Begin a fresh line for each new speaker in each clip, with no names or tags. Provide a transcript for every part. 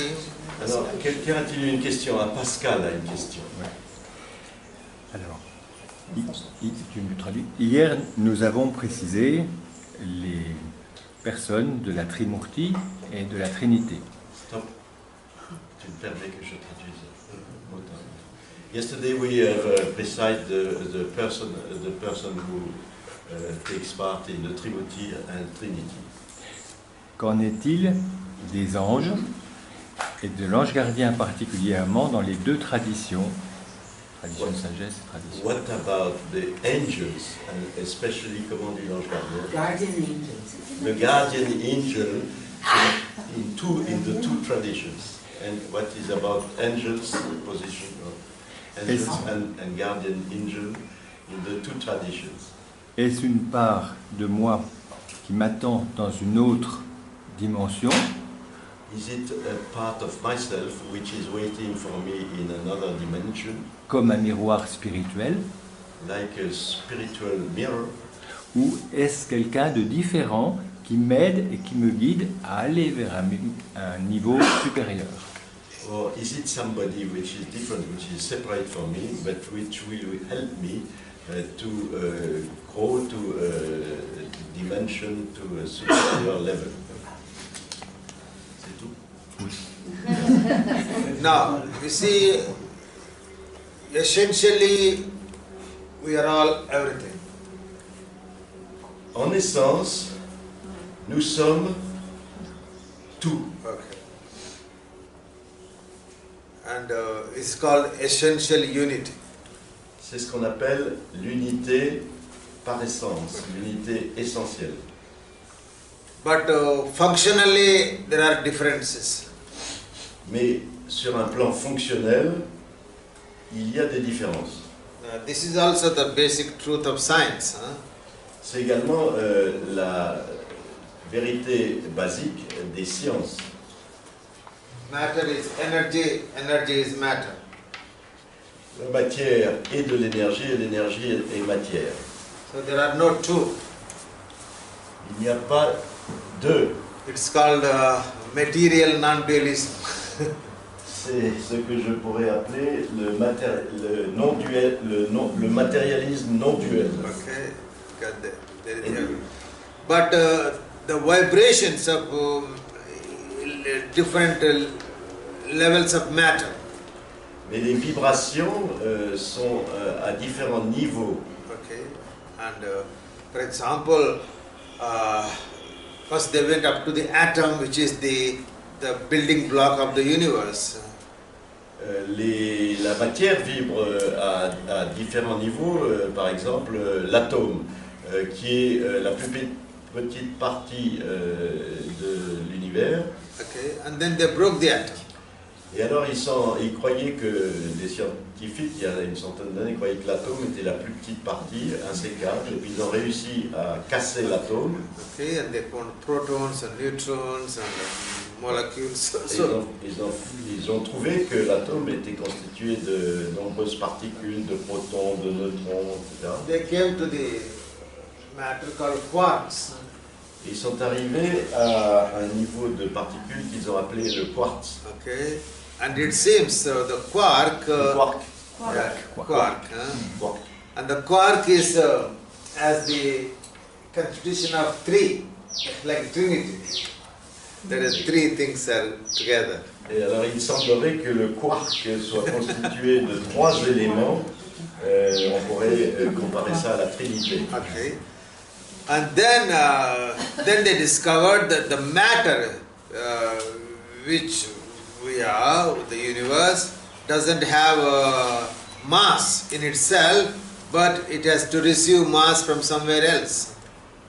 theme.
Alors, quelqu'un a-t-il une question? Pascal a une question.
Ouais. Alors, tu me traduis. Hier, nous avons précisé les personnes de la Trimurti et de la Trinité.
Stop. Tu me permets que je traduise. Yesterday we have precised the person who takes part in the Trinity and Trinity.
Qu'en est-il des anges et de l'ange gardien particulièrement dans les deux traditions, tradition de sagesse et tradition?
What about the angels, and especially, comment dit l'ange gardien?
Guardian angels.
The guardian angel in the two traditions. And what is about angels, the position of angels and guardian angel in the two traditions?
Est-ce une part de moi qui m'attend dans une autre dimension?
Is it a part of myself which is waiting for me in another dimension,
Comme un miroir spirituel?
like a spiritual mirror?
Ou est-ce quelqu'un de différent qui m'aide et qui me guide à aller vers un niveau supérieur?
Or is it somebody which is different, which is separate from me, but which will help me to grow to a dimension, to a superior level? C'est tout?
Now, you see, essentially, we are all everything.
En essence, nous sommes tout.
Okay. And it's called essential unity.
C'est ce qu'on appelle l'unité par essence, l'unité essentielle.
But functionally, there are differences.
Mais sur un plan fonctionnel, il y a des différences.
This is also the basic truth of science.
C'est également la vérité basique des sciences.
Matter is energy, energy is matter.
La matière est de l'énergie et l'énergie est matière.
So there are no two.
Il n'y a pas deux.
It's called material non-dualism.
C'est ce que je pourrais appeler le matérialisme non-duel.
Okay, got that. There is but the vibrations of different levels of matter.
Mais les vibrations sont à différents niveaux.
Okay, and for example, first they went up to the atom, which is the building block of the universe.
La matière vibre à différents niveaux, par exemple l'atome, qui est la plus petite partie de l'univers.
Okay, and then they broke the atom.
Et alors ils croyaient que, les scientifiques, il y a une centaine d'années, croyaient que l'atome était la plus petite partie, insécable, et puis ils ont réussi à casser l'atome.
Okay, and they found protons and neutrons and molecules.
Ils ont trouvé que l'atome était constitué de nombreuses particules, de protons, de neutrons, etc.
They came to the matter called quarks.
Ils sont arrivés à un niveau de particules qu'ils ont appelé le quartz.
Okay, and it seems the quark.
Quark.
Yeah, quark.
Quark.
And the quark is as the constitution of three, like Trinity. There are three things are together.
Et alors il semblerait que le quark soit constitué de trois éléments. On pourrait comparer ça à la Trinité.
Okay. And then they discovered that the matter which we are, the universe, doesn't have a mass in itself, but it has to receive mass from somewhere else.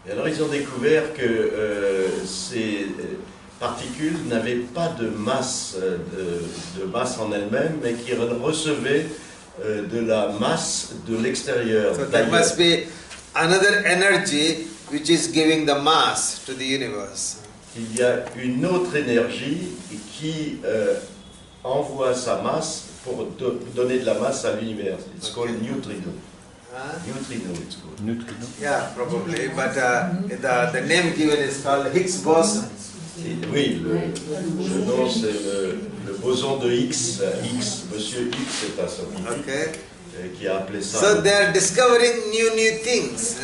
Et alors ils ont découvert que ces particules n'avaient pas de masse en elles-mêmes, mais qui recevaient de la masse de l'extérieur.
So there must be another energy which is giving the mass to the universe.
Il y a une autre énergie qui envoie sa masse pour donner de la masse à l'univers. It's called neutrino. Neutrino, it's called.
Neutrino.
Yeah, probably. But the name given is called Higgs boson.
Oui, le nom c'est le boson de X. X, Monsieur X est un scientifique qui a appelé ça.
So they are discovering new things.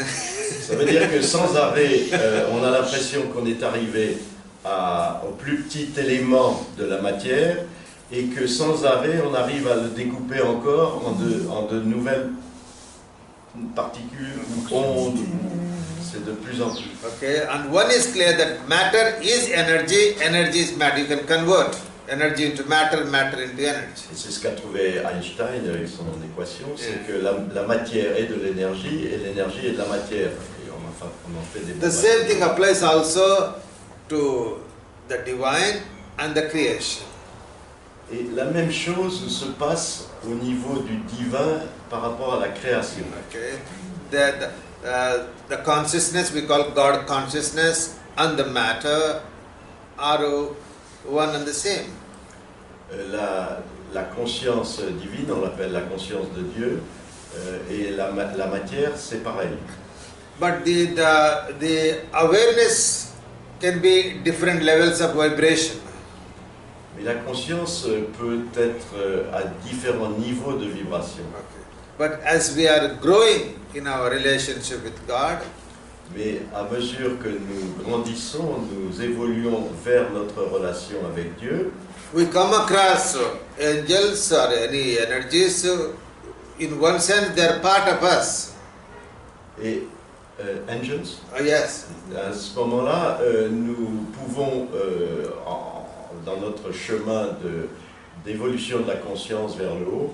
Ça veut dire que sans arrêt, on a l'impression qu'on est arrivé au plus petit élément de la matière et que sans arrêt, on arrive à le découper encore en de nouvelles particules ou ondes. C'est de plus en plus.
Okay, and one is clear that matter is energy, energy is matter. You can convert energy into matter, matter into energy.
Et c'est ce qu'a trouvé Einstein avec son équation, c'est que la matière est de l'énergie et l'énergie est de la matière. Et on en fait des
The same thing applies also to the divine and the creation.
Et la même chose se passe au niveau du divin par rapport à la création.
Okay, the consciousness we call God consciousness and the matter are one and the same.
La conscience divine, on l'appelle la conscience de Dieu, et la matière, c'est pareil.
But the awareness can be different levels of vibration.
Mais la conscience peut être à différents niveaux de vibration.
Okay. But as we are growing in our relationship with God,
mais à mesure que nous grandissons, nous évoluons vers notre relation avec Dieu,
we come across angels or any energies. In one sense, they are part of us.
Et angels,
Yes.
à ce moment-là, nous pouvons, dans notre chemin d'évolution de la conscience vers le haut,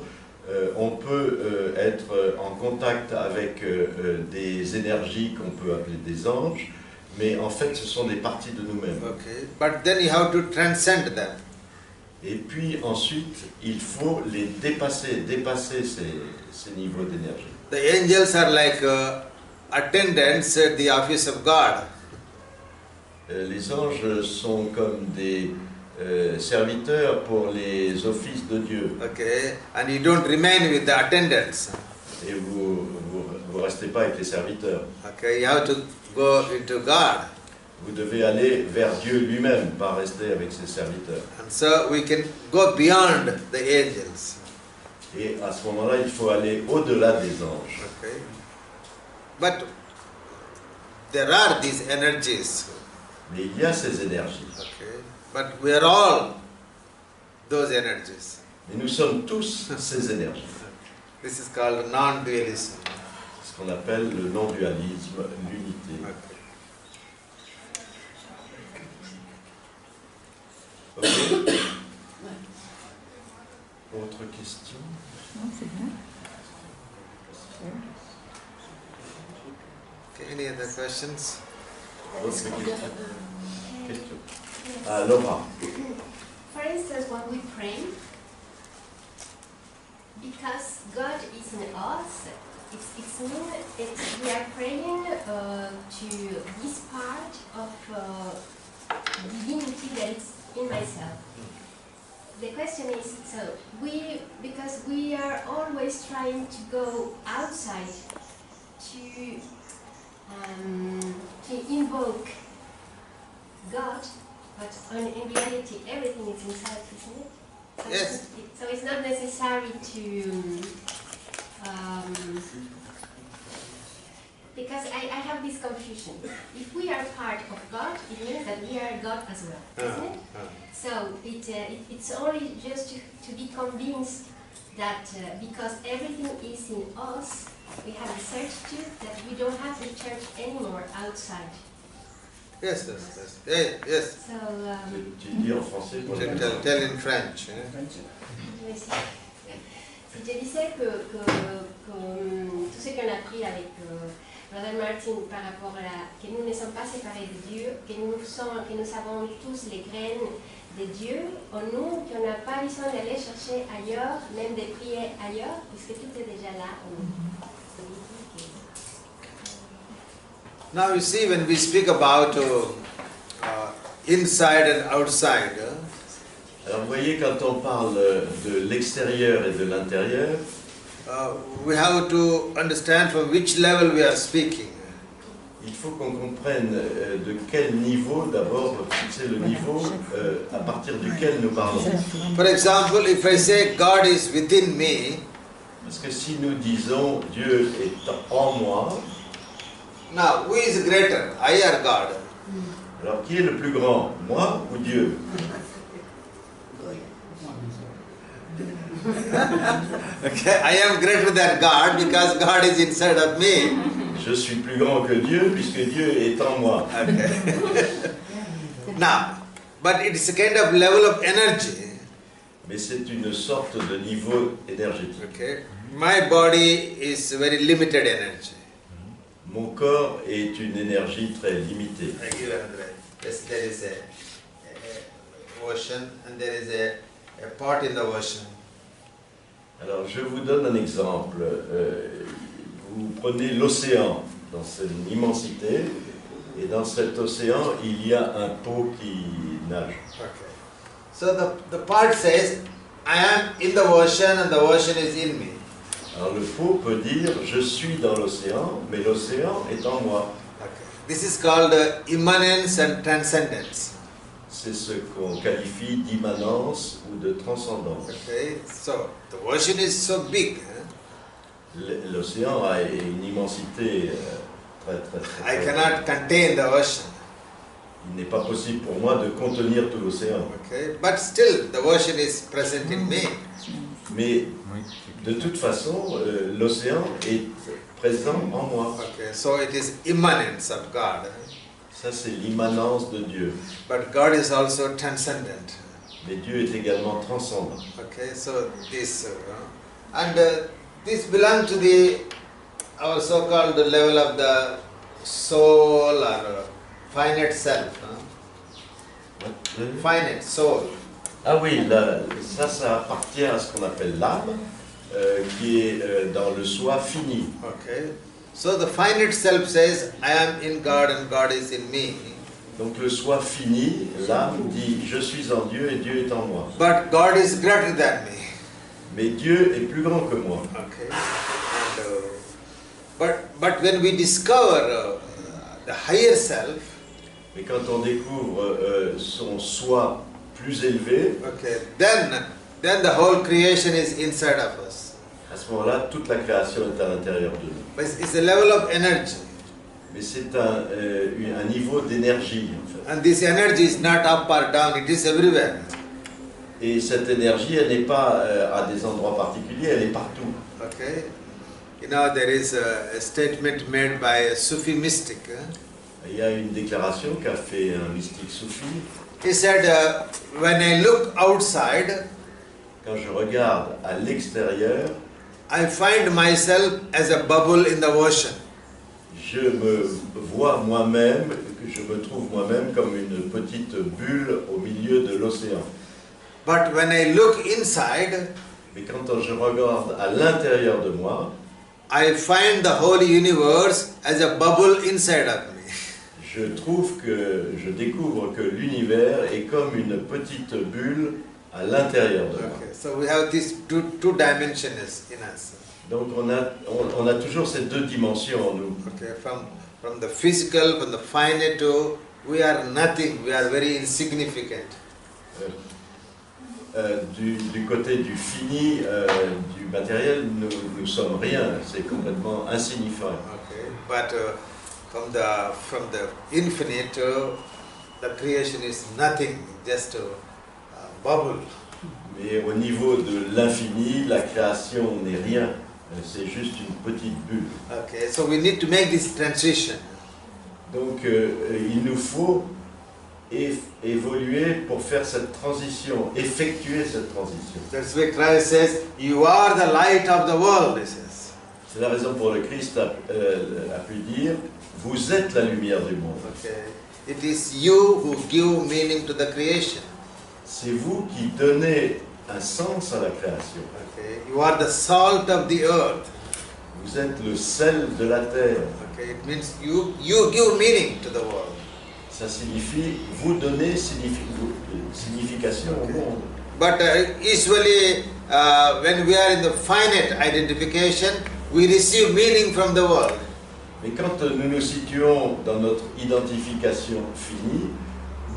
on peut être en contact avec des énergies qu'on peut appeler des anges, mais en fait ce sont des parties de nous-mêmes.
Okay. But then you have to transcend them.
Et puis ensuite, il faut les dépasser ces niveaux d'énergie.
The angels are like attendants at the office of God.
Les anges sont comme des serviteurs pour les offices de Dieu.
Okay, and you don't remain with the attendants.
Et vous restez pas avec les serviteurs.
Okay, you have to go into God.
Vous devez aller vers Dieu lui-même, pas rester avec ses serviteurs.
And so we can go beyond the angels.
Et à ce moment-là, il faut aller au-delà des anges.
Okay, but there are these energies.
Mais il y a ces énergies.
Okay, but we are all those energies.
Mais nous sommes tous ces énergies.
This is called non-dualism.
Ce qu'on appelle le non-dualisme, l'unité.
Okay.
Ok. Autre question?
Non, c'est bien.
Okay, any other questions?
Autre question? Ah, Laura.
For instance, when we pray, because God is in us, we are praying to this part of divinity that is in myself. The question is, so because we are always trying to go outside to invoke God, but in reality everything is inside, isn't it? So
Yes.
So it's not necessary to because I have this confusion. If we are part of God, it means that we are God as well, isn't it? So it's only just to be convinced that because everything is in us, we have a certitude that we don't have to church anymore outside.
Yes. Yes.
So
Tu dis en français pour le
Tell in French.
Si je disais que tout ce qu'on a appris avec Brother Martin par rapport à que nous ne sommes pas séparés de Dieu, que nous avons tous les graines de Dieu en nous, qu'on n'a pas besoin d'aller chercher ailleurs, même de prier ailleurs, puisque tout est déjà là en nous.
Now you see, when we speak about inside and outside,
Alors vous voyez, quand on parle de l'extérieur et de l'intérieur,
we have to understand from which level we are speaking.
il faut qu'on comprenne de quel niveau, d'abord, fixer le niveau à partir duquel nous parlons.
For example, if I say God is within me,
Parce que si nous disons Dieu est en moi,
now who is greater, I or God?
alors qui est le plus grand, moi ou Dieu?
Okay, I am greater than God because God is inside of me.
Je suis plus grand que Dieu puisque Dieu est en moi.
Okay. Now, but it's a kind of level of energy.
Mais c'est une sorte de niveau énergétique.
Okay, my body is very limited energy.
Mon corps est une énergie très limitée.
I give another. Yes, there is a ocean and there is a pot in the ocean.
Alors je vous donne un exemple. Vous prenez l'océan dans cette immensité et dans cet océan il y a un pot qui nage.
Okay. So the pot says, I am in the ocean and the ocean is in me.
Alors le pot peut dire je suis dans l'océan mais l'océan est en moi.
Okay. This is called immanence and transcendence.
C'est ce qu'on qualifie d'immanence ou de transcendance.
Okay. So the ocean is so big.
L'océan a une immensité très.
I cannot contain the ocean.
Il n'est pas possible pour moi de contenir tout l'océan.
Okay. But still the ocean is present in me.
Mais de toute façon, l'océan est présent en moi.
Okay. So it is immanence of God.
Ça, c'est l'immanence de Dieu.
But God is also transcendent.
Mais Dieu est également transcendant.
Okay. So this this belongs to the our so-called level of the soul or finite self. Finite soul.
Ah oui, ça appartient à ce qu'on appelle l'âme, qui est dans le soi fini.
Okay. So the finite self says, I am in God and God is in me.
Donc le soi fini, l'âme dit, je suis en Dieu et Dieu est en moi.
But God is greater than me.
Mais Dieu est plus grand que moi.
Okay. And, but when we discover the higher self,
Mais quand on découvre son soi plus élevé,
okay, then the whole creation is inside of us.
à ce moment-là, toute la création est à l'intérieur de nous.
But it's a level of energy.
Mais c'est un niveau d'énergie, en fait.
And this energy is not up or down, it is everywhere.
Et cette énergie, elle n'est pas à des endroits particuliers, elle est partout.
Okay. You know, there is a statement made by a Sufi mystic.
Il y a une déclaration qu'a fait un mystique soufi.
He said, when I look outside,
Quand je regarde à l'extérieur,
I find myself as a bubble in the ocean.
je me vois moi-même, je me trouve moi-même comme une petite bulle au milieu de l'océan.
But when I look inside,
Mais quand je regarde à l'intérieur de moi,
I find the whole universe as a bubble inside of me.
je découvre que l'univers est comme une petite bulle à l'intérieur de moi.
Okay, so we have these two dimensions in us.
Donc on a toujours ces deux dimensions en nous.
Okay, from the physical, from the finite to we are nothing, we are very insignificant.
Du côté du fini, du matériel, nous sommes rien, c'est complètement insignifiant.
Okay, but from the infinite, the creation is nothing, just a bubble.
Mais au niveau de l'infini, la création n'est rien, c'est juste une petite bulle.
Okay, so we need to make this transition.
Donc il nous faut évoluer pour faire cette transition, effectuer cette transition.
That's why Christ says, "You are the light of the world." He says.
C'est la raison pour laquelle Christ a pu dire, vous êtes la lumière du monde.
Okay, it is you who give meaning to the creation.
C'est vous qui donnez un sens à la création.
Okay, you are the salt of the earth.
Vous êtes le sel de la terre.
Okay, it means you give meaning to the world.
Ça signifie, vous donnez signification au monde.
But usually, when we are in the finite identification, we receive meaning from the world.
Mais quand nous nous situons dans notre identification finie,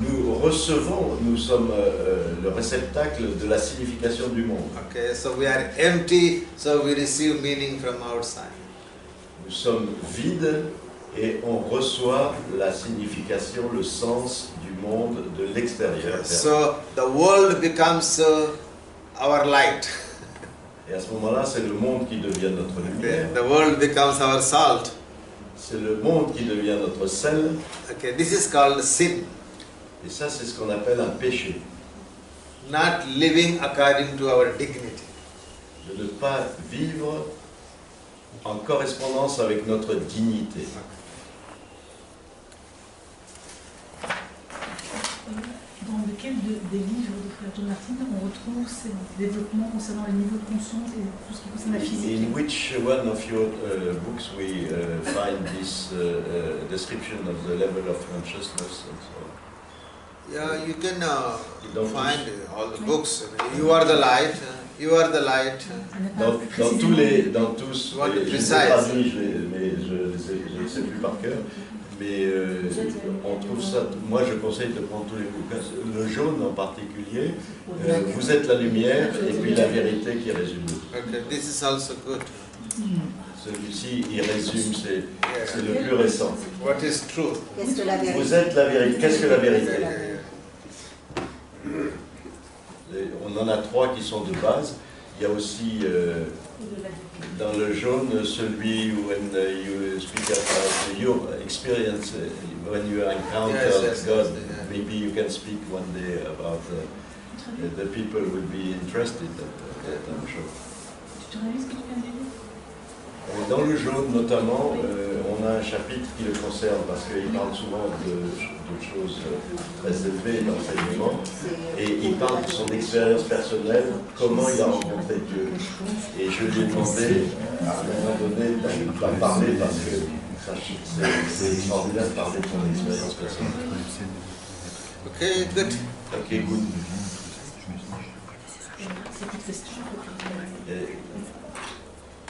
nous recevons, nous sommes le réceptacle de la signification du monde.
Okay, so we are empty, so we receive meaning from outside.
Nous sommes vides et on reçoit la signification, le sens du monde de l'extérieur.
So the world becomes our light.
Et à ce moment-là, c'est le monde qui devient notre lumière.
The world becomes our salt.
C'est le monde qui devient notre sel.
Okay, this is called sin.
Et ça, c'est ce qu'on appelle un péché.
Not living according to our dignity.
De ne pas vivre en correspondance avec notre dignité.
Dans lequel des livres de Frère John Martin on retrouve ces développements concernant le niveau de conscience et tout ce qui concerne la physique?
In which one of your books we find this description of the level of consciousness and so on?
Yeah, you can
Don't
find all the books. You are the light. You are the light.
Dans tous,
What
je les ai
precise.
traduits, mais je ne les sais plus par cœur. Mais on trouve ça, moi je conseille de prendre tous les bouquins. Le jaune en particulier, vous êtes la lumière et puis la vérité qui résume.
Okay, this is also good.
Celui-ci, il résume, c'est le plus récent.
What is truth?
Qu'est-ce que la vérité?
Vous êtes la vérité. Qu'est-ce que la vérité? On en a trois qui sont de base. Il y a aussi dans le jaune celui when you speak about your experience when you encounter God. Maybe you can speak one day about the people will be interested. I'm sure.
Tu te réalises ce que tu viens de dire?
Dans le jaune notamment, on a un chapitre qui le concerne parce qu'il parle souvent de choses très élevées d'enseignement et il parle de son expérience personnelle, comment il a rencontré Dieu. Et je lui ai demandé à un moment donné d'en parler parce que c'est extraordinaire de parler de son expérience personnelle.
Okay, good.
Ok, good.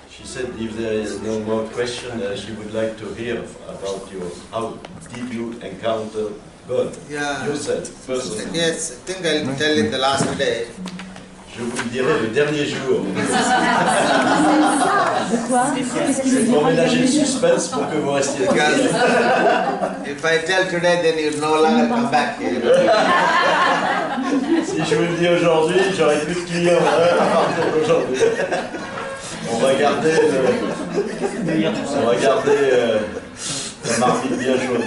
She said if there is no more question, she would like to hear about how did you encounter God yourself personally.
Yes, I think I'll tell it the last day.
Je vous le dirai le dernier jour.
Pourquoi?
C'est pour ménager le suspense pour que vous restiez.
Because if I tell today, then you'll no longer come back here.
Si je vous le dis aujourd'hui, j'aurai plus de clients à partir d'aujourd'hui. On va garder la marmite bien chaude.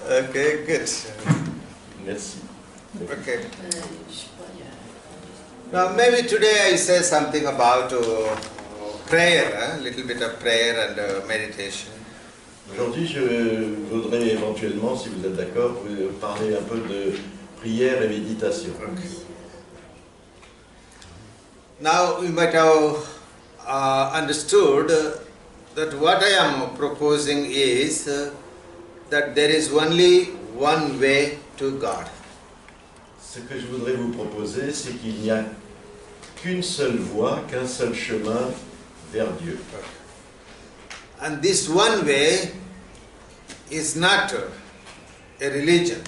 Okay, good.
Merci.
Okay. Now maybe today I say something about prayer, a little bit of prayer and meditation.
Aujourd'hui, je voudrais éventuellement, si vous êtes d'accord, vous parler un peu de prière et méditation.
Okay. Now you might have understood that what I am proposing is that there is only one way to God.
Ce que je voudrais vous proposer, c'est qu'il n'y a qu'une seule voie, qu'un seul chemin vers Dieu.
And this one way is not a religion.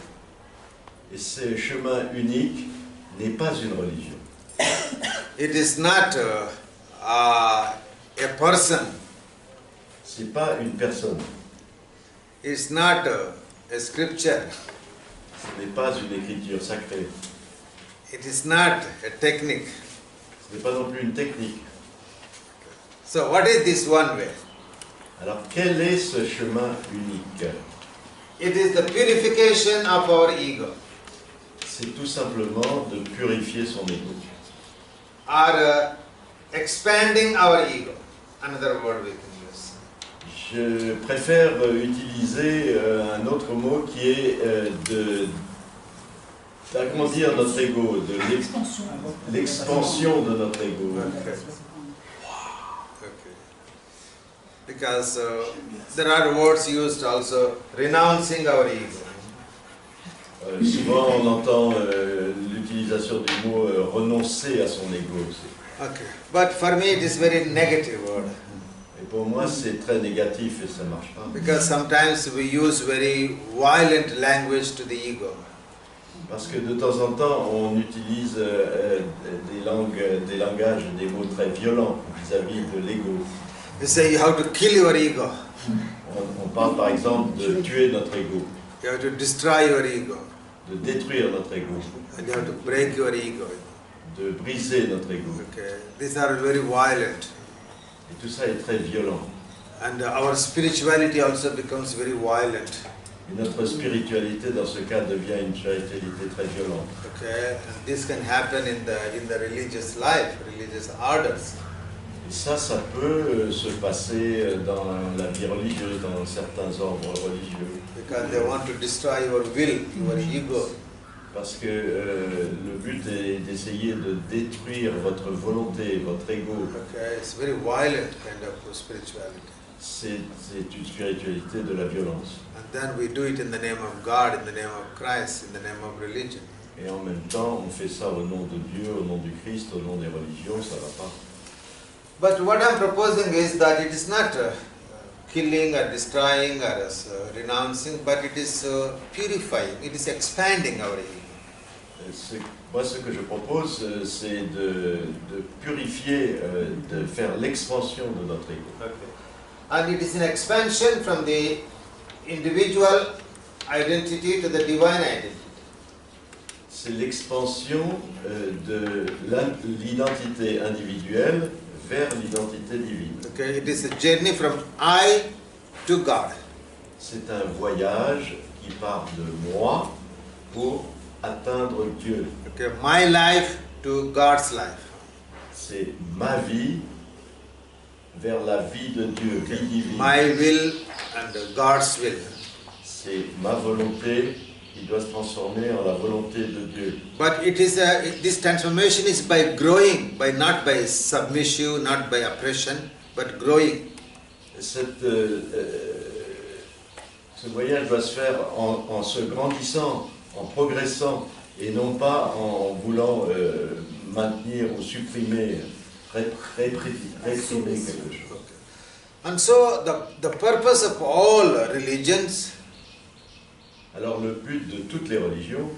Et ce chemin unique n'est pas une religion.
It is not a person.
C'est pas une personne.
It's not a scripture.
Ce n'est pas une écriture sacrée.
It is not a technique.
Ce n'est pas non plus une technique.
So what is this one way?
Alors, quel est ce chemin unique?
It is the purification of our ego.
C'est tout simplement de purifier son ego.
Or expanding our ego. Another word we can use.
Je préfère utiliser un autre mot qui est comment dire notre ego, de l'expansion de notre ego.
Okay. Because there are words used also, renouncing our ego.
Souvent on entend l'utilisation du mot renoncer à son ego aussi.
Okay. But for me it is very negative word.
Et pour moi, c'est très négatif et ça ne marche pas.
Because sometimes we use very violent language to the ego.
Parce que de temps en temps, on utilise des langages, des mots très violents vis-à-vis de l'ego.
You say you have to kill your ego.
On parle par exemple de tuer notre ego,
You have to destroy your ego.
de détruire notre ego,
And you have to break your ego.
de briser notre ego.
Okay. These are very violent.
Et tout ça est très violent.
And our spirituality also becomes very violent.
Et notre spiritualité, dans ce cas, devient une spiritualité très violente.
Okay. And this can happen in the religious life, religious orders.
Et ça peut se passer dans la vie religieuse, dans certains ordres religieux.
Because they want to destroy your will, your ego.
Parce que le but est d'essayer de détruire votre volonté, votre ego.
Okay. It's very violent kind of spirituality.
C'est une spiritualité de la violence.
And then we do it in the name of God, in the name of Christ, in the name of religion.
Et en même temps, on fait ça au nom de Dieu, au nom du Christ, au nom des religions, ça ne va pas.
But what I'm proposing is that it is not killing or destroying or renouncing, but it is purifying, it is expanding our ego.
Moi, ce que je propose, c'est de purifier, de faire l'expansion de notre ego.
Okay. And it is an expansion from the individual identity to the divine identity.
C'est l'expansion de l'identité individuelle vers l'identité divine.
Okay, it is a journey from I to God.
C'est un voyage qui part de moi pour atteindre Dieu.
Okay, my life to God's life.
C'est ma vie vers la vie de Dieu, vie divine.
My will and God's will.
C'est ma volonté qui doit se transformer en la volonté de Dieu.
But it is this transformation is by growing, by not by submission, not by oppression, but growing.
Ce voyage doit se faire en se grandissant, en progressant, et non pas en voulant maintenir ou supprimer, réprimer quelque chose.
And so the purpose of all religions,
Alors le but de toutes les religions,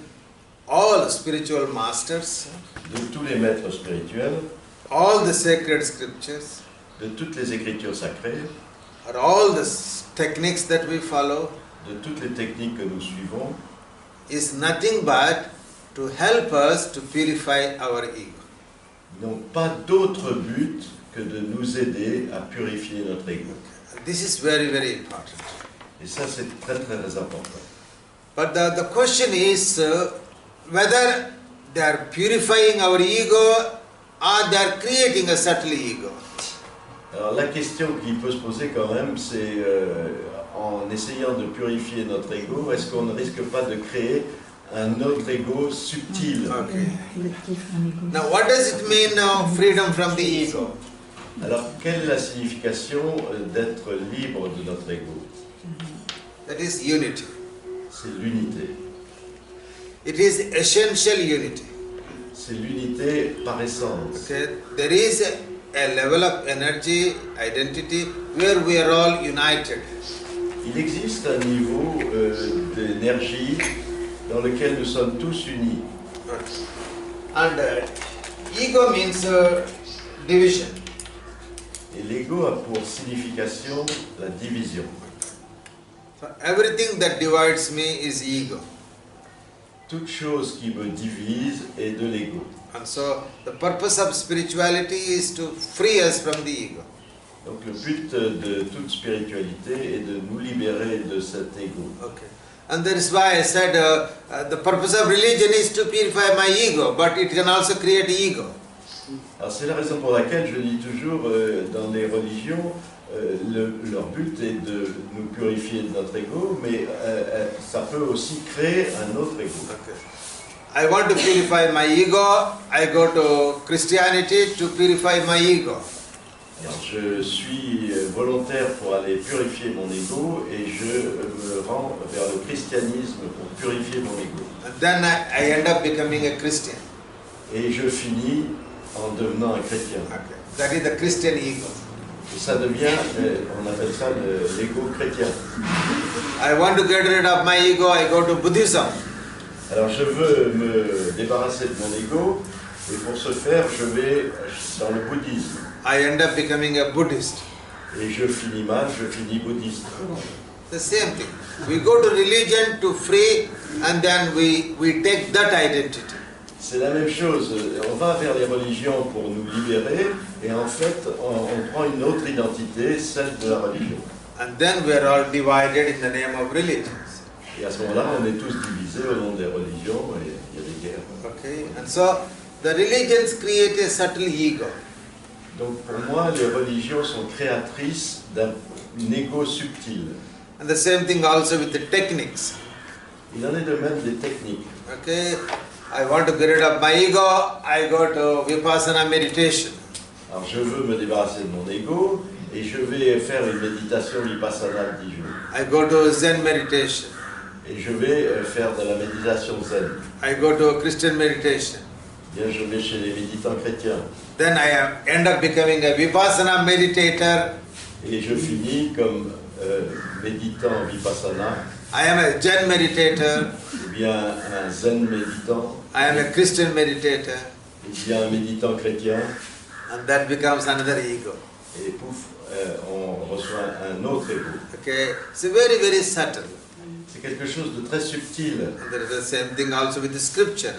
all spiritual masters,
de tous les maîtres spirituels,
all the sacred scriptures,
de toutes les écritures sacrées,
or all the techniques that we follow,
de toutes les techniques que nous suivons,
is nothing but to help us to purify our ego.
n'ont pas d'autre but que de nous aider à purifier notre ego.
This is very, very important.
Et ça, c'est très très important.
But the question is whether they are purifying our ego or they are creating a subtle ego.
Alors la question qui peut se poser quand même, c'est en essayant de purifier notre ego, est-ce qu'on ne risque pas de créer un autre ego subtil?
Okay. Now what does it mean freedom from the ego?
Alors quelle est la signification d'être libre de notre ego?
That is unity.
C'est l'unité.
It is essential unity.
C'est l'unité par essence.
Okay? There is a level of energy, identity, where we are all united.
Il existe un niveau d'énergie dans lequel nous sommes tous unis.
And ego means division.
Et l'ego a pour signification la division.
So everything that divides me is ego.
Toute chose qui me divise est de l'ego.
And so the purpose of spirituality is to free us from the ego.
Donc le but de toute spiritualité est de nous libérer de cet ego.
Okay. And that is why I said the purpose of religion is to purify my ego, but it can also create ego.
Alors c'est la raison pour laquelle je dis toujours dans les religions, leur but est de nous purifier de notre ego, mais ça peut aussi créer un autre ego.
Okay. I want to purify my ego, I go to Christianity to purify my ego.
Alors, je suis volontaire pour aller purifier mon ego et je me rends vers le christianisme pour purifier mon ego.
And then I end up becoming a Christian.
Et je finis en devenant un chrétien.
Okay. That is the Christian ego.
Et ça devient, on appelle ça l'ego chrétien.
I want to get rid of my ego, I go to Buddhism.
Alors je veux me débarrasser de mon ego, et pour ce faire, je vais dans le bouddhisme.
I end up becoming a Buddhist.
Et je finis mal, je finis bouddhiste.
The same thing. We go to religion to free and then we take that identity.
C'est la même chose. On va vers les religions pour nous libérer et en fait, on prend une autre identité, celle de la religion.
And then we are all divided in the name of religions.
Et à ce moment-là, on est tous divisés au nom des religions et il y a des guerres.
Okay? And so the religions create a subtle ego.
Donc pour moi, les religions sont créatrices d'un ego subtil.
And the same thing also with the techniques.
Il en est de même des techniques.
Okay? I want to get rid of my ego, I go to Vipassana meditation.
Alors je veux me débarrasser de mon ego et je vais faire une méditation vipassana de 10 jours.
I go to Zen meditation.
Et je vais faire de la méditation zen.
I go to Christian meditation.
Bien, je vais chez les méditants chrétiens.
Then I end up becoming a Vipassana meditator.
Et je finis comme méditant vipassana.
I am a Zen meditator.
Ou bien un zen méditant.
I am a Christian meditator.
Ou bien un méditant chrétien.
And that becomes another ego.
Et pouf, on reçoit un autre ego.
Okay, it's very, very subtle.
C'est quelque chose de très subtil.
And there is the same thing also with the scripture.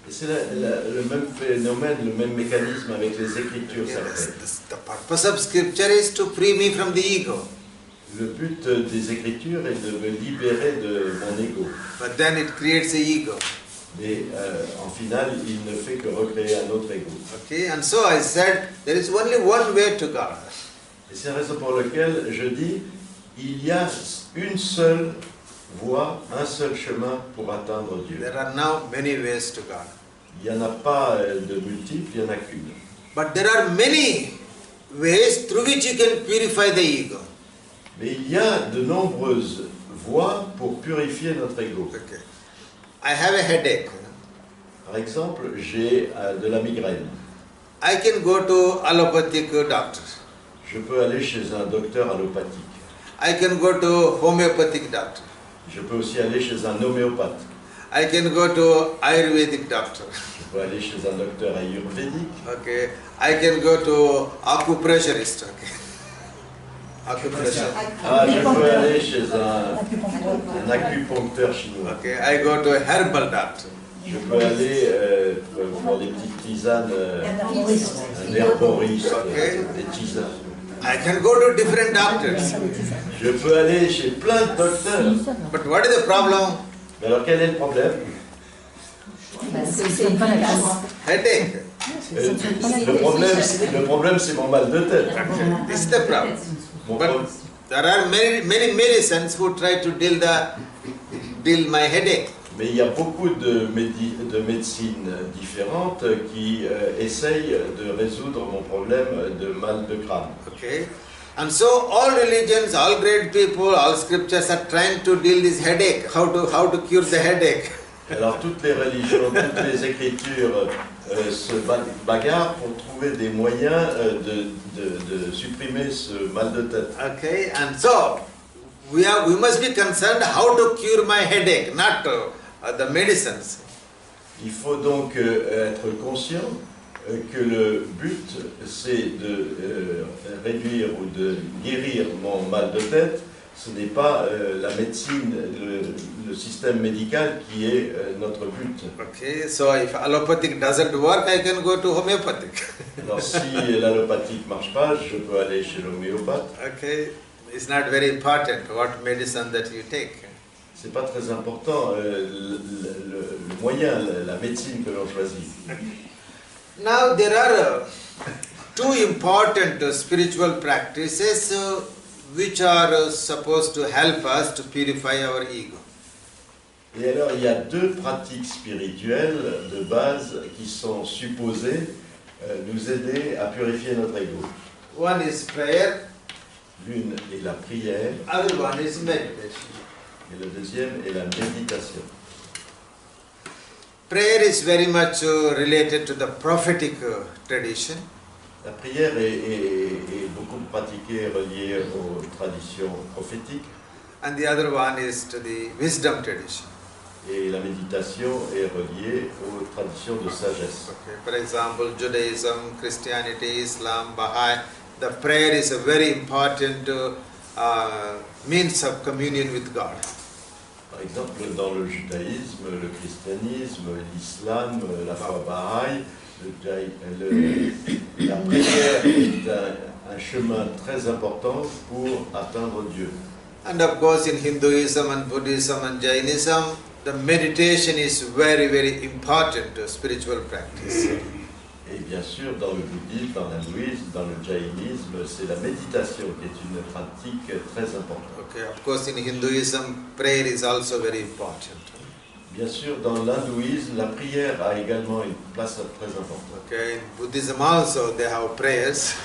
Et c'est le même phénomène, le même mécanisme avec les écritures sacrées.
The purpose of scripture is to free me from the ego.
Le but des écritures est de me libérer de mon ego.
But then it creates a ego.
Mais en final, il ne fait que recréer un autre ego.
Okay, and so I said there is only one way to God.
Et c'est la raison pour laquelle je dis il y a une seule voie, un seul chemin pour atteindre Dieu.
There are now many ways to God.
Il n'y en a pas de multiples, il n'y en a qu'une.
But there are many ways through which you can purify the ego.
Mais il y a de nombreuses voies pour purifier notre ego.
Okay. I have a headache.
Par exemple, j'ai de la migraine.
I can go to allopathic doctor.
Je peux aller chez un docteur allopathique.
I can go to homeopathic doctor.
Je peux aussi aller chez un homéopathe.
I can go to Ayurvedic doctor.
Je peux aller chez un docteur ayurvédique.
Okay. I can go to acupressurist. Okay. Acupressure.
Ah, je peux aller chez un acupuncteur chinois.
Okay. I go to a herbal doctor.
Je peux aller pour des petites tisanes, un herboriste,
Okay.
des tisanes.
I can go to different doctors.
Je peux aller chez plein de docteurs.
But what is the problem?
Mais alors quel est le problème?
Headache.
Le problème c'est mon mal de tête.
This is the problem. But there are many medicines who try to deal my headache.
Mais il y a beaucoup de médecines différentes qui essayent de résoudre mon problème de mal de crâne.
Okay. And so all religions, all great people, all scriptures are trying to deal this headache. How to cure the headache?
Alors toutes les religions, toutes les écritures se bagarrent pour trouver des moyens de supprimer ce mal de tête.
Okay. And so we must be concerned how to cure my headache, not the medicines.
Il faut donc être conscient que le but c'est de réduire ou de guérir mon mal de tête. Ce n'est pas la médecine, le système médical qui est notre but.
Okay, so if allopathic doesn't work, I can go to homeopathic.
Alors si l'allopathique ne marche pas, je peux aller chez l'homéopathe.
Okay, it's not very important what medicine that you take.
C'est pas très important le moyen, la médecine que l'on choisit.
Now there are two important spiritual practices which are supposed to help us to purify our ego.
Et alors il y a deux pratiques spirituelles de base qui sont supposées nous aider à purifier notre ego.
One is prayer,
L'une est la prière
other one is meditation.
et la deuxième est la méditation.
prayer is very much related to the prophetic tradition.
La prière est beaucoup pratiquée et reliée aux traditions prophétiques.
And the other one is to the wisdom tradition.
Et la méditation est reliée aux traditions de sagesse.
Okay. For example, Judaism, Christianity, Islam, Baha'i, the prayer is a very important means of communion with God.
Par exemple, dans le judaïsme, le christianisme, l'islam, la foi bahaï, la prière est un chemin très important pour atteindre Dieu.
And of course, in Hinduism and Buddhism and Jainism, the meditation is very, very important spiritual practice.
Et bien sûr, dans le bouddhisme, dans l'hindouisme, dans le jaïnisme, c'est la méditation qui est une pratique très importante.
Okay, of course, in Hinduism, prayer is also very important.
Bien sûr, dans l'hindouisme, la prière a également une place très importante.
Okay, in Buddhism also they have prayers.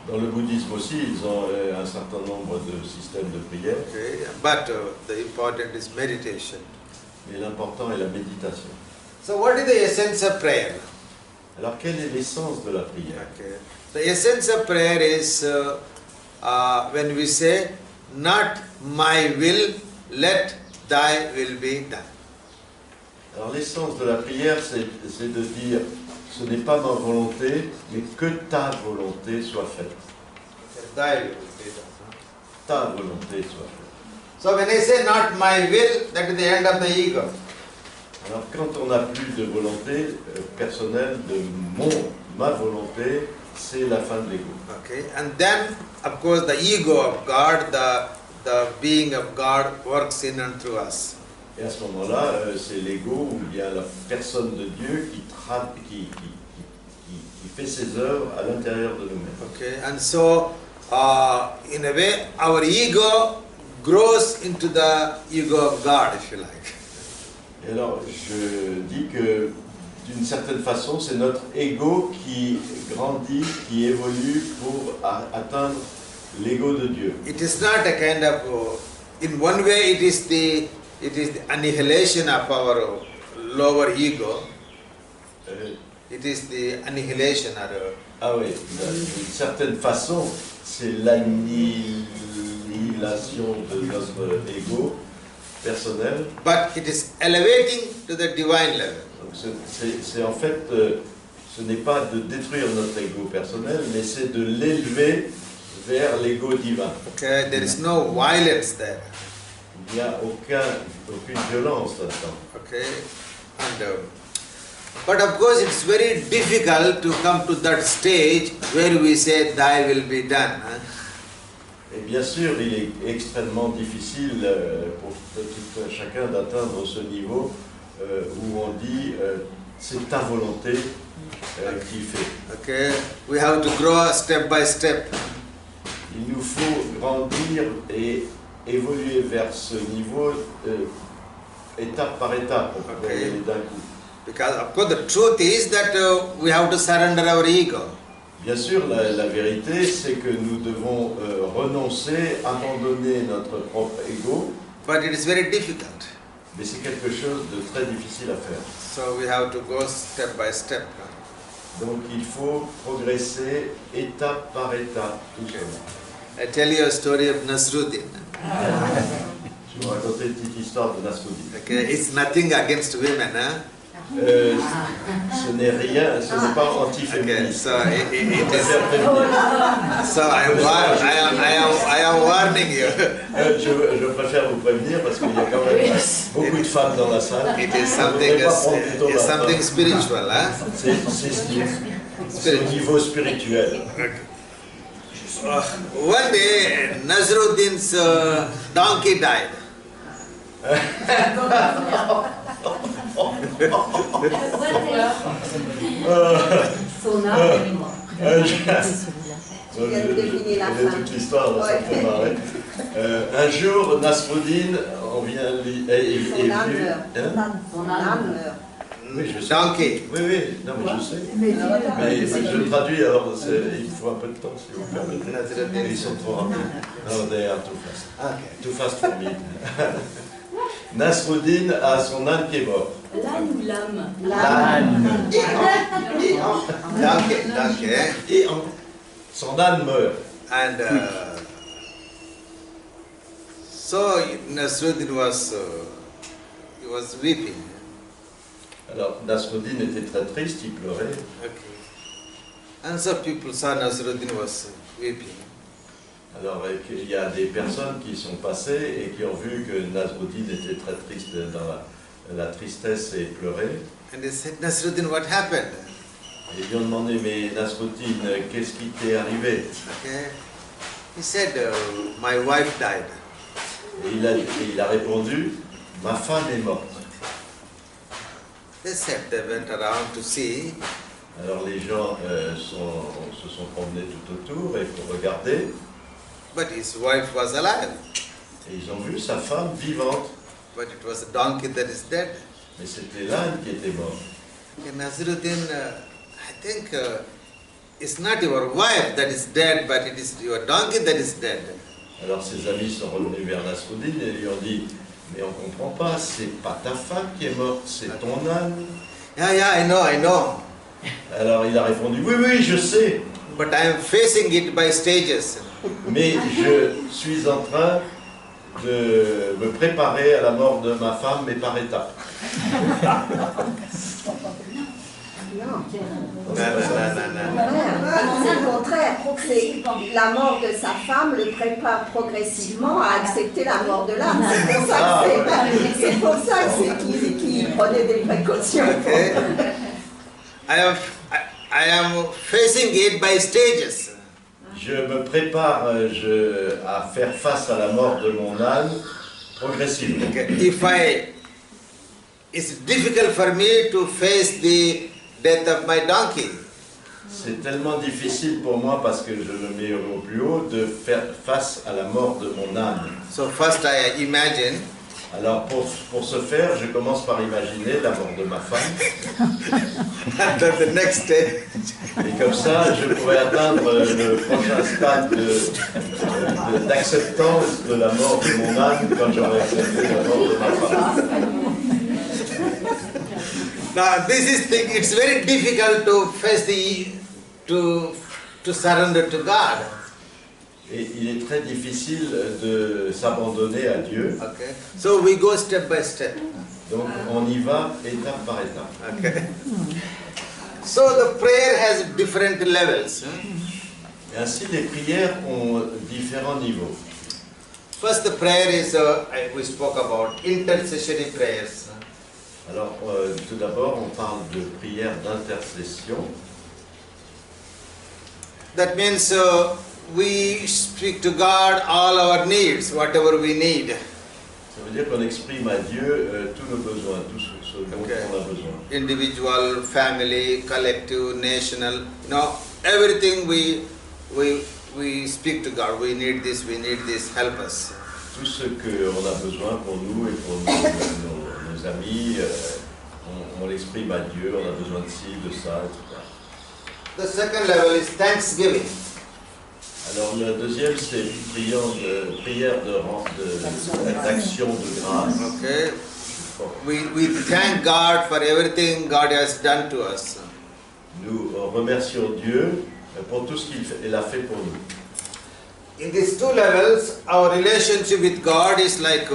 Dans le bouddhisme aussi, ils ont un certain nombre de systèmes de prière.
Okay, but the important is meditation.
Mais l'important est la méditation.
So, what is the essence of prayer?
Alors, quelle est l'essence de la prière?
Okay, the essence of prayer is when we say, "Not my will, let thy will be done."
Alors, l'essence de la prière, c'est de dire, ce n'est pas ma volonté, mais que ta volonté soit faite.
Thy will be done.
Ta volonté soit faite.
So when I say not my will, that is the end of the ego.
Alors, quand on n'a plus de volonté personnelle, de ma volonté, c'est la fin de l'ego.
Okay, and then of course the ego of God, the being of God works in and through us.
Et à ce moment-là, c'est l'ego ou bien la personne de Dieu qui fait ses œuvres à l'intérieur de nous-mêmes.
Okay, and so in a way our ego grows into the ego of God, if you like.
Et alors, je dis que d'une certaine façon, c'est notre ego qui grandit, qui évolue pour atteindre l'ego de Dieu.
It is not a kind of, in one way it is the annihilation of our lower ego. It is the annihilation or
Ah oui, d'une certaine façon, c'est l'annihilation de notre ego personnel.
but it is elevating to the divine level.
Donc c'est en fait, ce n'est pas de détruire notre ego personnel, mais c'est de l'élever vers l'ego divin.
Okay, there is no violence there.
Il n'y a aucune violence là-dedans.
Okay, and but of course it's very difficult to come to that stage where we say thy will be done.
Et bien sûr, il est extrêmement difficile pour tout chacun d'atteindre ce niveau où on dit c'est ta volonté qui fait.
Okay, we have to grow step by step.
Il nous faut grandir et évoluer vers ce niveau étape par étape pour
Okay.
aller d'un coup.
Because of course the truth is that we have to surrender our ego.
Bien sûr, la vérité, c'est que nous devons renoncer, abandonner notre propre ego,
But it is very difficult.
mais c'est quelque chose de très difficile à faire.
So we have to go step by step.
Donc il faut progresser étape par étape.
I tell you a story of Nasruddin.
Je vais vous raconter une petite histoire de Nasruddin.
Okay, it's nothing against women, huh?
Ce n'est rien, ce n'est pas
Okay,
anti-féministe.
so it is.
Préfère prévenir.
So I am warning you.
Je préfère vous prévenir parce qu'il y a quand même beaucoup de femmes dans la salle.
It is
Je voudrais pas prendre plutôt
it's
ma
something
part.
spiritual, huh?
C'est au niveau spirituel.
One day, Nasruddin's donkey died.
Son âme est morte.
Je connais toute l'histoire, ça me fait marrer. Un jour, Nasruddin, on vient est venu. Hein?
Son âme meurt.
Oui, je sais.
Donkey.
Oui, oui, non, mais je sais. Mais je le traduis, alors il faut un peu de temps, si vous permettez. Et ils sont trop rapides. No, they are too fast.
Okay.
Too fast for me. Nasruddin a son âne qui est mort.
L'âne ou l'âme?
L'âne.
Donkey.
Et son âne meurt.
And so Nasruddin he was weeping.
Alors Nasruddin était très triste, il pleurait.
Okay. And so people saw Nasruddin was weeping.
Alors il y a des personnes qui sont passées et qui ont vu que Nasruddin était très triste dans la tristesse et pleurait.
And they said, Nasruddin, what happened?
Et ils lui ont demandé, mais Nasruddin, qu'est-ce qui t'est arrivé?
Okay. He said, my wife died.
Et il a répondu, ma femme est morte.
They said they went around to see.
Alors les gens se sont promenés tout autour et pour regarder.
But his wife was alive.
Et ils ont vu sa femme vivante.
But it was a donkey that is dead.
Mais c'était l'âne qui était mort.
Okay, Nasruddin, I think it's not your wife that is dead, but it is your donkey that is dead.
Alors ses amis sont revenus vers Nasruddin et lui ont dit, mais on ne comprend pas, c'est pas ta femme qui est morte, c'est ton âne.
Yeah, I know.
Alors il a répondu, oui, je sais,
But I am facing it by stages.
mais je suis en train de me préparer à la mort de ma femme, mais par étapes.
Non.
No.
C'est le contraire. C'est la mort de sa femme le prépare progressivement à accepter la mort de l'âme. C'est pour ça que qu'il prenait des précautions.
Okay. I am facing it by stages.
Je me prépare à faire face à la mort de mon âne progressivement.
Okay. It's difficult for me to face the death of my donkey.
C'est tellement difficile pour moi parce que je me mets au plus haut de faire face à la mort de mon âne.
So first I imagine.
Alors pour ce faire, je commence par imaginer la mort de ma femme.
And then the next day.
Et comme ça, je pourrais atteindre le prochain stade d'acceptance de la mort de mon âne quand j'aurai accepté la mort de ma femme.
Now this is thing. It's very difficult to face to surrender to God.
Et il est très difficile de s'abandonner à Dieu.
Okay. So we go step by step.
Donc on y va étape par étape.
Okay. So the prayer has different levels.
Et ainsi les prières ont différents niveaux.
First, the prayer is we spoke about intercessory prayers.
Alors tout d'abord on parle de prière d'intercession.
That means we speak to God all our needs, whatever we need.
Ça veut dire qu'on exprime à Dieu tous nos besoins, tout ce dont on a besoin.
Individual, family, collective, national, everything we speak to God. We need this, help us.
Tout ce qu'on a besoin pour nous et pour nos amis, on l'exprime à Dieu, on a besoin de ci, de ça, etc.
The second level is thanksgiving.
Alors le deuxième, c'est prière d'action de grâce.
Okay. We thank God for everything God has done to us.
Nous remercions Dieu pour tout ce qu'il a fait pour nous.
In these two levels, our relationship with God is like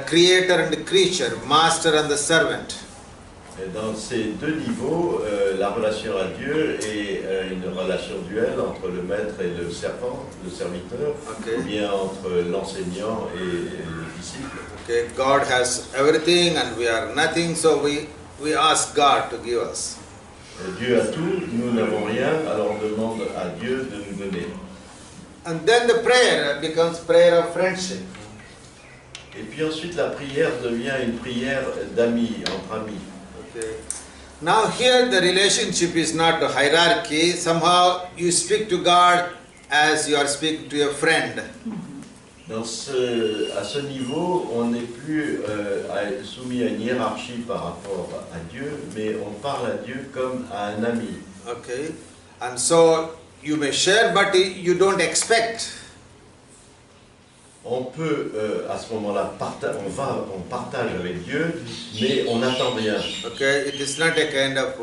creator and creature, master and the servant.
Et dans ces deux niveaux, la relation à Dieu est une relation duelle entre le maître et le servant, le serviteur,
Okay.
ou bien entre l'enseignant et le disciple.
Okay, God has everything and we are nothing, so we ask God to give us.
Dieu a tout, nous n'avons rien, alors on demande à Dieu de nous donner.
And then the prayer becomes prayer of friendship.
Et puis ensuite la prière devient une prière d'amis, entre amis.
Okay. Now here the relationship is not a hierarchy. Somehow you speak to God as you are speaking to your friend.
À ce niveau, on n'est plus soumis à une hiérarchie par rapport à Dieu, mais on parle à Dieu comme à un ami.
Okay. And so you may share, but you don't expect.
on peut à ce moment-là, on partage avec Dieu, mais on n'attend rien.
Okay, it is not a kind of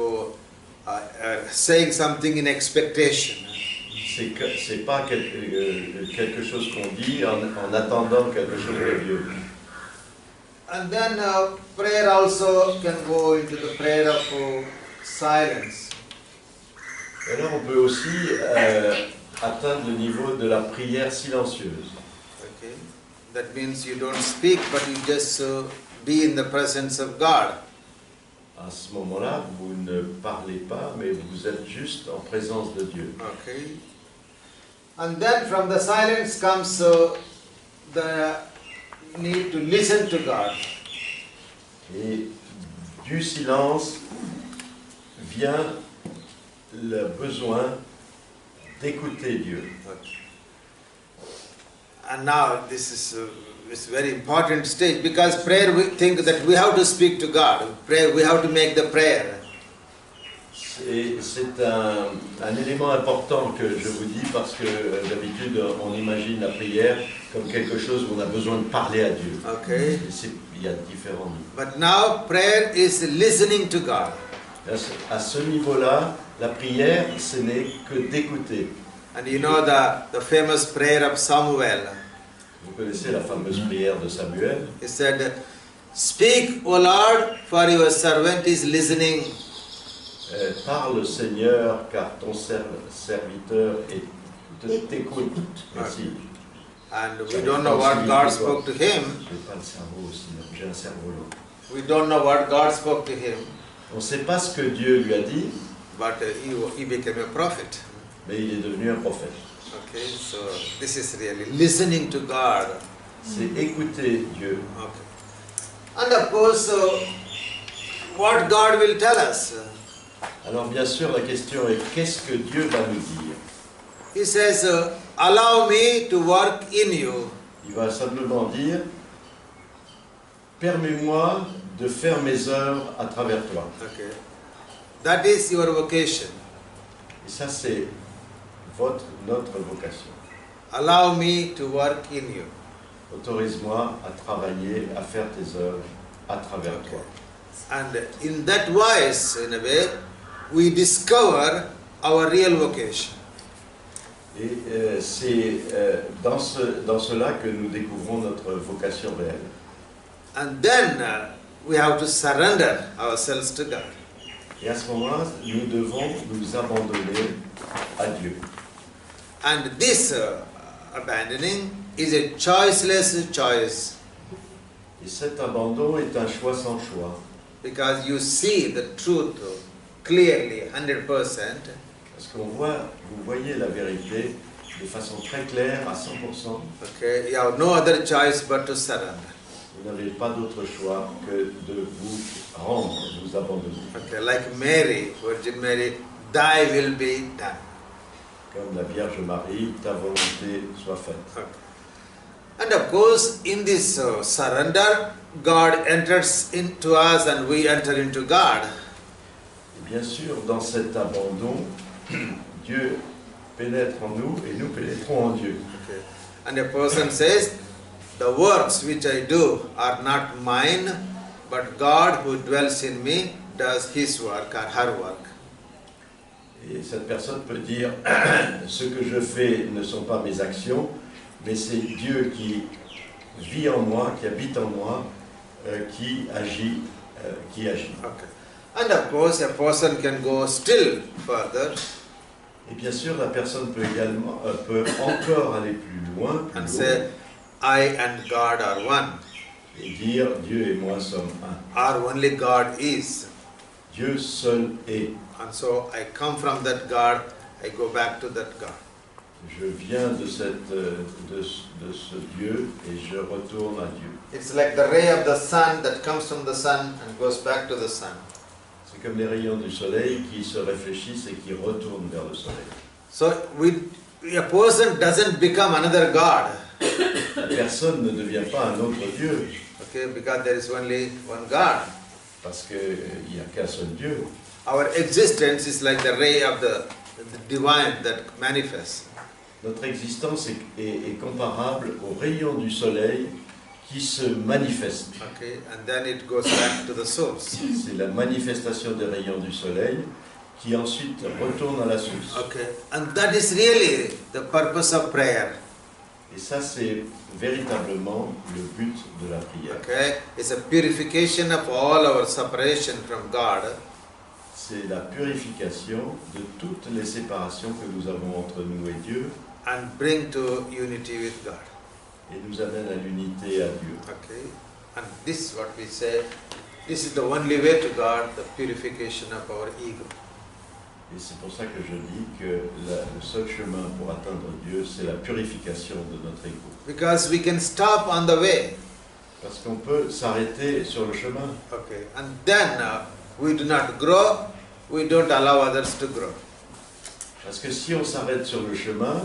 saying something in expectation.
C'est pas quelque chose qu'on dit en attendant quelque chose de Dieu.
And then prayer also can go into the prayer of silence.
Et alors on peut aussi atteindre le niveau de la prière silencieuse.
Okay, that means you don't speak, but you just be in the presence of God.
À ce moment-là, vous ne parlez pas, mais vous êtes juste en présence de Dieu.
Okay, and then from the silence comes the need to listen to God.
Et du silence vient le besoin d'écouter Dieu.
Okay. And now this is it's a very important stage, because prayer, we think that we have to speak to God. Prayer, we have to make the prayer.
C'est un élément important que je vous dis, parce que d'habitude on imagine la prière comme quelque chose où on a besoin de parler à Dieu.
Okay.
Il y a différents niveaux.
But now prayer is listening to God.
À ce niveau-là, la prière, ce n'est que d'écouter.
And you know the famous prayer of Samuel.
Vous connaissez la fameuse prière de Samuel.
He said, "Speak, O Lord, for your servant is listening."
Parle Seigneur, car ton serviteur t'écoute. Merci.
And we don't know what God spoke to him.
J'ai pas le cerveau aussi, j'ai un cerveau long.
We don't know what God spoke to him.
On ne sait pas ce que Dieu lui a dit,
But he became a prophet.
mais il est devenu un prophète.
Okay, so this is really listening to God.
C'est écouter Dieu.
Okay. And of course, what God will tell us.
Alors bien sûr, la question est, qu'est-ce que Dieu va nous dire?
He says, allow me to work in you.
Il va simplement dire, permets-moi de faire mes œuvres à travers toi.
Okay. That is your vocation.
Et ça, c'est notre vocation.
Allow me to work in you.
Autorise-moi à travailler, à faire tes œuvres à travers toi.
And in that wise, in a way, we discover our real vocation.
Et c'est dans cela que nous découvrons notre vocation réelle.
And then we have to surrender ourselves to God.
Et à ce moment-là, nous devons nous abandonner à Dieu.
And this abandoning is a choiceless choice,
Et cet abandon est un choix sans choix.
because you see the truth clearly, 100%.
Parce vous voyez la vérité de façon très claire, à 100%.
Okay, you have no other choice but to surrender.
Vous n'avez pas d'autre choix que de vous rendre, de vous abandonner.
Okay, like Mary, Virgin Mary, thy will be done.
Comme la Vierge Marie, ta volonté soit faite.
Okay. And of course, in this surrender, God enters into us and we enter into God.
Et bien sûr, dans cet abandon, Dieu pénètre en nous et nous pénétrons en Dieu.
Okay. And a person says, the works which I do are not mine, but God who dwells in me does his work or her work.
Et cette personne peut dire, ce que je fais ne sont pas mes actions, mais c'est Dieu qui vit en moi, qui habite en moi, qui agit.
Okay. And of course, a person can go still further.
Et bien sûr, la personne peut encore aller plus loin,
And say, I and God are one.
Et dire, Dieu et moi sommes un.
Or only God is.
Dieu seul est.
And so I come from that God, I go back to that God.
Je viens de ce Dieu et je retourne à Dieu.
It's like the ray of the sun that comes from the sun and goes back to the sun.
C'est comme les rayons du soleil qui se réfléchissent et qui retournent vers le soleil.
So a person doesn't become another God.
La personne ne devient pas un autre Dieu.
Okay, because there is only one God.
Parce qu'il n'y a qu'un seul Dieu.
Our existence is like the ray of the divine that manifests.
Notre existence est comparable aux rayons du soleil qui se manifestent.
Okay, and then it goes back to the source.
C'est la manifestation des rayons du soleil qui ensuite retourne à la source.
Okay, and that is really the purpose of prayer.
Et ça, c'est véritablement le but de la prière.
Okay, it's a purification of all our separation from God.
C'est la purification de toutes les séparations que nous avons entre nous et Dieu.
And bring to unity with God.
Et nous amène à l'unité à Dieu.
Okay, and this is what we say. This is the only way to God, the purification of our ego.
Et c'est pour ça que je dis que le seul chemin pour atteindre Dieu, c'est la purification de notre ego.
Because we can stop on the way.
Parce qu'on peut s'arrêter sur le chemin.
Okay, and then we do not grow, we don't allow others to grow.
Parce que si on s'arrête sur le chemin,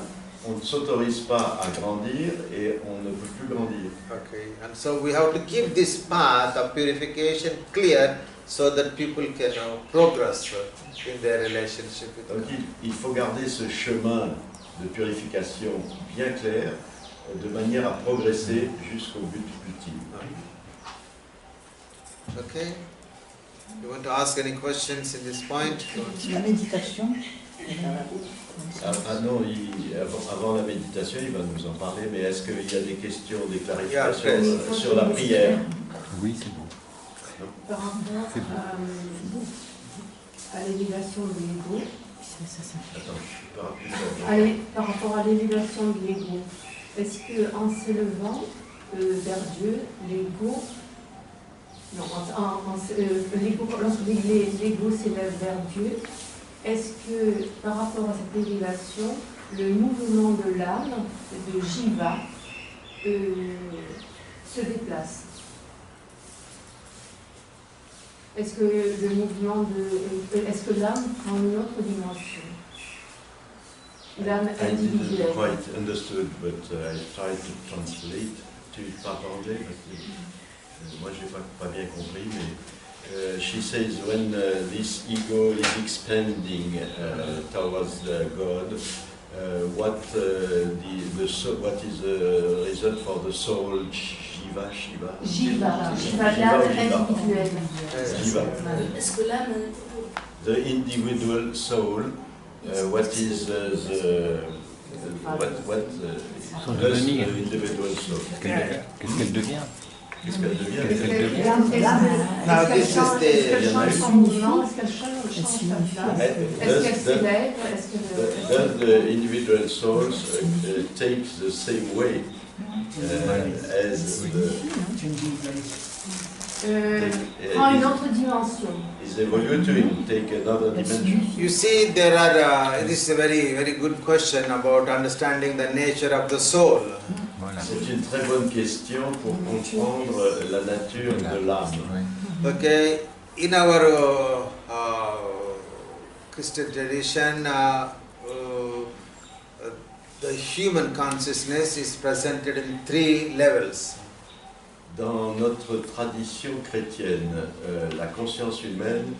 on ne s'autorise pas à grandir et on ne peut plus grandir.
Okay, and so we have to keep this path of purification clear so that people can progress in their relationship with
Donc
God.
il faut garder ce chemin de purification bien clair, de manière à progresser jusqu'au but ultime.
Okay? You want to ask any questions in this point?
La méditation.
Ah non, avant la méditation, il va nous en parler, mais est-ce qu'il y a des questions, des clarifications sur la prière?
Oui, c'est bon.
Par rapport à l'élévation de l'ego.
Attends, je peux rappeler ça.
Allez, par rapport à l'élévation de l'ego, est-ce qu'en s'élevant vers Dieu, l'ego, non, lorsque l'ego s'élève vers Dieu, est-ce que par rapport à cette élévation, le mouvement de l'âme, de Jiva, se déplace? Est-ce que le mouvement est-ce que l'âme prend une autre dimension? L'âme
I didn't
individuelle.
quite understood, but I tried to translate. Tu parles anglais? Moi, je n'ai pas bien compris, mais she says when this ego is expanding towards God, what is the result for the soul? Jiva,
l'âme individuelle.
Jiva.
Est-ce que l'âme...
The individual soul, what is
Son devenir.
the individual soul?
Qu'est-ce qu'elle devient?
Qu'est-ce qu'elle devient?
Qu'est-ce qu'elle devient?
Now this is
Est-ce qu'elle change son mouvement? Est-ce qu'elle change sa place? Est-ce qu'elle s'élève?
Does the individual souls take the same way as
prend une autre dimension?
is evoluting, take another dimension?
You see, there are. This is a very good question about understanding the nature of the soul.
Voilà.
C'est une très bonne question pour comprendre la nature de l'âme.
Okay, in our Christian tradition, the human consciousness is presented in 3 levels.
Dans notre tradition chrétienne, la conscience humaine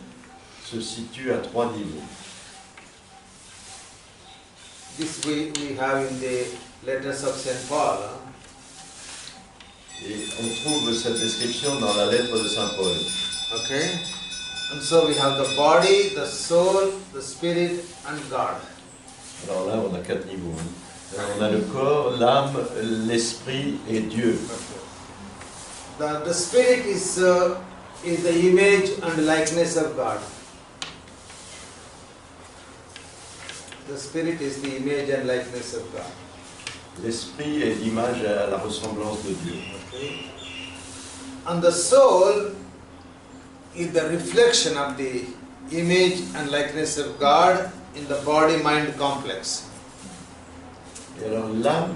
se situe à 3 niveaux.
This we have in the letters of Saint Paul.
Et on trouve cette description dans la lettre de Saint Paul.
Okay, and so we have the body, the soul, the spirit, and God.
Alors là, on a 4 niveaux. On a le corps, l'âme, l'esprit et Dieu.
The spirit is the image and likeness of God. The spirit is the image and likeness of God.
L'esprit est l'image à la ressemblance de Dieu.
Okay. And the soul is the reflection of the image and likeness of God in the body-mind complex.
Et alors l'âme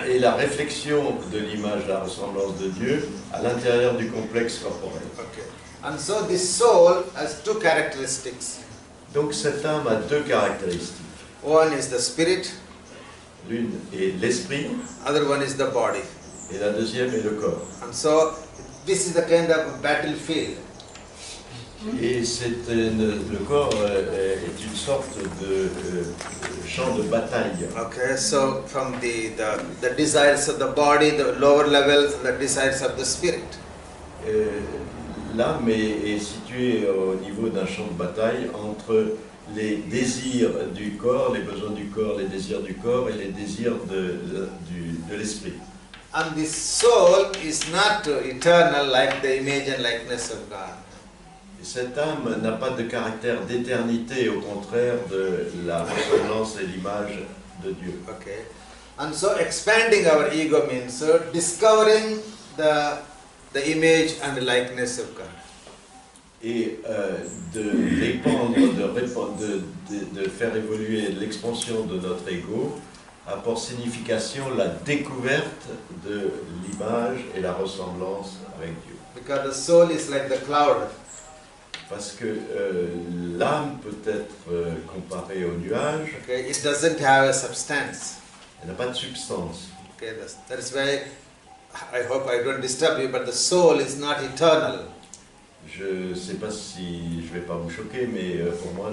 est la réflexion de l'image, la ressemblance de Dieu à l'intérieur du complexe corporel.
Okay. And so this soul has 2 characteristics.
Donc cette âme a 2 caractéristiques.
One is the spirit,
L'une est l'esprit
other one is the body.
et la deuxième est le corps.
And so this is the kind of battlefield.
Et le corps est une sorte de champ de bataille.
Okay, so from the desires of the body, the lower levels, the desires of the spirit.
L'âme est située au niveau d'un champ de bataille entre les désirs du corps, les besoins du corps, les désirs du corps et les désirs de l'esprit.
And the soul is not eternal like the image and likeness of God.
Et cette âme n'a pas de caractère d'éternité, au contraire de la ressemblance et l'image de Dieu.
Okay, and so expanding our ego means discovering the image and the likeness of God.
Et de répandre, de faire évoluer l'expansion de notre ego a pour signification la découverte de l'image et la ressemblance avec Dieu.
Because the soul is like the cloud.
Parce que l'âme peut être comparée au nuage.
Okay, it doesn't have a substance.
Elle n'a pas de substance.
Okay, that is why I hope I don't disturb you, but the soul is not eternal.
Je ne sais pas si je vais pas vous choquer, mais pour moi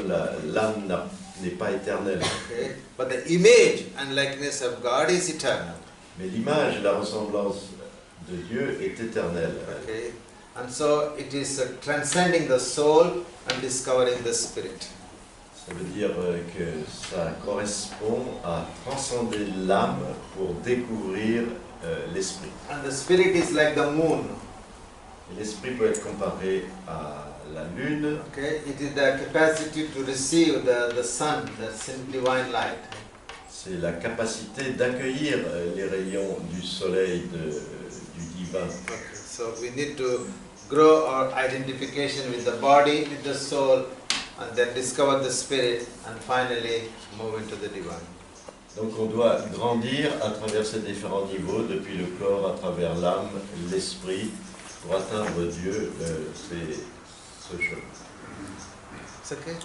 l'âme n'est pas éternelle.
Okay, but the image and likeness of God is eternal.
Mais l'image et la ressemblance de Dieu est éternelle.
Okay, and so it is transcending the soul and discovering the spirit.
Ça veut dire que ça correspond à transcender l'âme pour découvrir l'esprit.
And the spirit is like the moon.
Et l'esprit peut être comparé à la lune.
Okay, it is the capacity to receive the sun, the divine light.
C'est la capacité d'accueillir les rayons du soleil du divin.
Okay, so we need to grow our identification with the body, with the soul, and then discover the spirit, and finally move into the divine.
Donc on doit grandir à travers ces différents niveaux, depuis le corps, à travers l'âme, l'esprit, pour atteindre Dieu, c'est ce chemin.
It's okay?